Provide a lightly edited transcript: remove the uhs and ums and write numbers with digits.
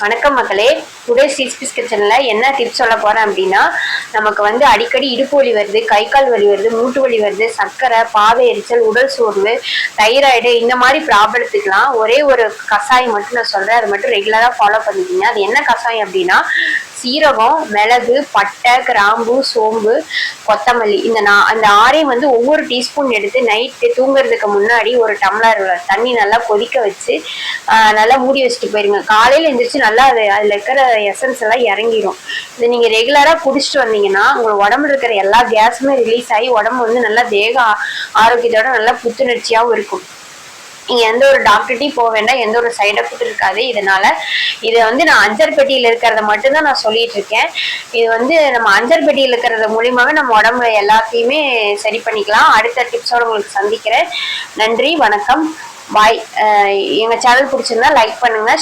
வணக்கம் மக்களே. டுடே ஸ்ரீஸ்பிஸ் கிச்சன்ல என்ன டிப்ஸ் சொல்ல போறேன் அப்படின்னா, நமக்கு வந்து அடிக்கடி இடுப்பு வலி வருது, கை கால் வலி வருது, மூட்டு வலி வருது, சர்க்கரை, பாத எரிச்சல், உடல் சோர்வு, தைராய்டு, இந்த மாதிரி ப்ராப்ளத்துக்குலாம் ஒரே ஒரு கஷாயம் மட்டும் நான் சொல்றேன். அதை மட்டும் ரெகுலரா ஃபாலோ பண்ணிக்கிங்க. அது என்ன கஷாயம் அப்படின்னா, சீரகம், மிளகு, பட்டை, கிராம்பு, சோம்பு, கொத்தமல்லி, இந்த ஆறையும் வந்து ஒவ்வொரு டீஸ்பூன் எடுத்து நைட்டு தூங்குறதுக்கு முன்னாடி ஒரு டம்ளர் தண்ணி நல்லா கொதிக்க வச்சு நல்லா மூடி வச்சுட்டு போயிருங்க. காலையில எந்திரிச்சு நல்லா அதுல இருக்கிற எசன்ஸ் எல்லாம் இறங்கிடும். இதை நீங்க ரெகுலரா குடிச்சிட்டு வந்தீங்கன்னா உங்க உடம்புல இருக்கிற எல்லா கேஸுமே ரிலீஸ் ஆகி உடம்பு வந்து நல்லா தேக ஆரோக்கியத்தோட நல்லா புத்துணர்ச்சியாகவும் இருக்கும். நீங்க எந்த ஒரு டாக்டர்ட்டையும் போக வேண்டாம், எந்த ஒரு சைட் எஃபெக்ட் இருக்காது. இதனால இதை வந்து நான் அஞ்சற்பட்டியில இருக்கிறத மட்டும்தான் நான் சொல்லிட்டு இருக்கேன். இது வந்து நம்ம அஞ்சற்பட்டியில் இருக்கிறது மூலியமாவே நம்ம உடம்புல எல்லாத்தையுமே சரி பண்ணிக்கலாம். அடுத்த டிப்ஸோட உங்களுக்கு சந்திக்கிறேன். நன்றி, வணக்கம், பாய். எங்க சேனல் பிடிச்சிருந்தா லைக் பண்ணுங்க.